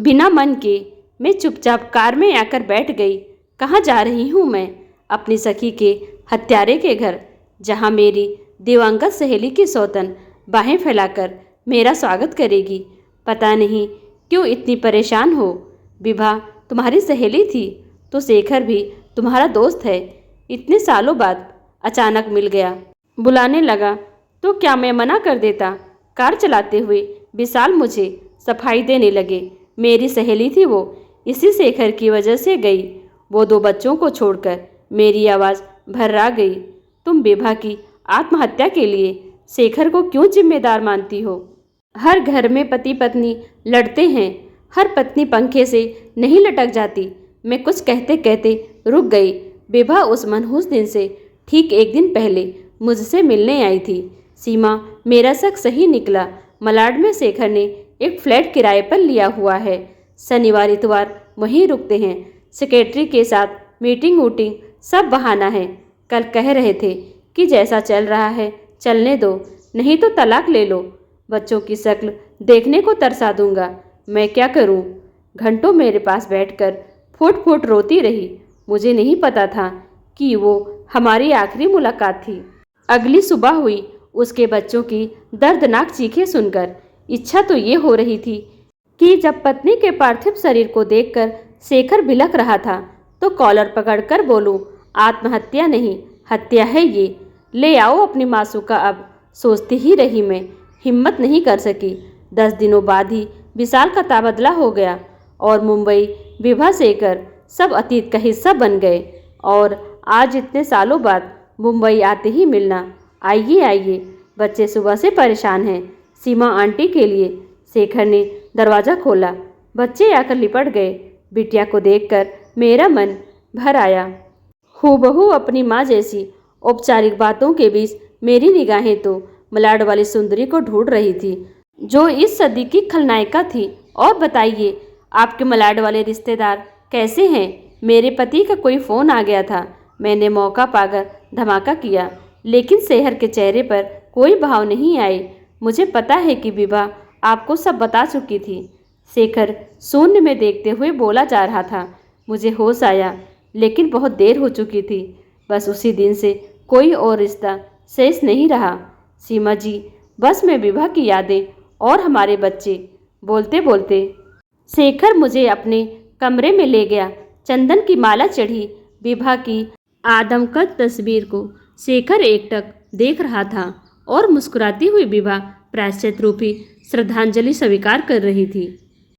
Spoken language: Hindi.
बिना मन के मैं चुपचाप कार में आकर बैठ गई। कहाँ जा रही हूँ मैं? अपनी सखी के हत्यारे के घर, जहाँ मेरी दिवंगत सहेली की सौतन बाहें फैलाकर मेरा स्वागत करेगी। पता नहीं क्यों इतनी परेशान हो। विभा तुम्हारी सहेली थी तो शेखर भी तुम्हारा दोस्त है। इतने सालों बाद अचानक मिल गया, बुलाने लगा तो क्या मैं मना कर देता? कार चलाते हुए विशाल मुझे सफाई देने लगे। मेरी सहेली थी वो, इसी शेखर की वजह से गई। वो 2 बच्चों को छोड़कर। मेरी आवाज़ भर्रा गई। तुम विभा की आत्महत्या के लिए शेखर को क्यों जिम्मेदार मानती हो? हर घर में पति पत्नी लड़ते हैं, हर पत्नी पंखे से नहीं लटक जाती। मैं कुछ कहते कहते रुक गई। विभा उस मनहूस दिन से ठीक 1 दिन पहले मुझसे मिलने आई थी। सीमा, मेरा शक सही निकला। मलाड में शेखर ने एक फ्लैट किराए पर लिया हुआ है। शनिवार इतवार वहीं रुकते हैं। सेक्रेटरी के साथ मीटिंग वूटिंग सब बहाना है। कल कह रहे थे कि जैसा चल रहा है चलने दो, नहीं तो तलाक ले लो। बच्चों की शक्ल देखने को तरसा दूंगा। मैं क्या करूं? घंटों मेरे पास बैठकर फुट फुट रोती रही। मुझे नहीं पता था कि वो हमारी आखिरी मुलाकात थी। अगली सुबह हुई उसके बच्चों की दर्दनाक चीखें सुनकर। इच्छा तो ये हो रही थी कि जब पत्नी के पार्थिव शरीर को देखकर शेखर बिलख रहा था तो कॉलर पकड़कर बोलूं, आत्महत्या नहीं, हत्या है ये। ले आओ अपनी मासूका अब। सोचती ही रही मैं, हिम्मत नहीं कर सकी। 10 दिनों बाद ही विशाल का तबादला हो गया और मुंबई, विभा, शेखर सब अतीत का हिस्सा बन गए। और आज इतने सालों बाद मुंबई आते ही मिलना। आइए आइए, बच्चे सुबह से परेशान हैं। सीमा आंटी के लिए। शेखर ने दरवाज़ा खोला। बच्चे आकर लिपट गए। बिटिया को देखकर मेरा मन भर आया। हूबहू अपनी माँ जैसी। औपचारिक बातों के बीच मेरी निगाहें तो मलाड वाली सुंदरी को ढूंढ रही थी, जो इस सदी की खलनायिका थी। और बताइए, आपके मलाड वाले रिश्तेदार कैसे हैं? मेरे पति का कोई फ़ोन आ गया था। मैंने मौका पाकर धमाका किया, लेकिन शेखर के चेहरे पर कोई भाव नहीं आए। मुझे पता है कि विभा आपको सब बता चुकी थी। शेखर शून्य में देखते हुए बोला जा रहा था। मुझे होश आया, लेकिन बहुत देर हो चुकी थी। बस उसी दिन से कोई और रिश्ता शेष नहीं रहा। सीमा जी, बस में विभा की यादें और हमारे बच्चे। बोलते बोलते शेखर मुझे अपने कमरे में ले गया। चंदन की माला चढ़ी विभा की आदमकद तस्वीर को शेखर एकटक देख रहा था और मुस्कुराती हुई विभा प्रायश्चित रूपी श्रद्धांजलि स्वीकार कर रही थी।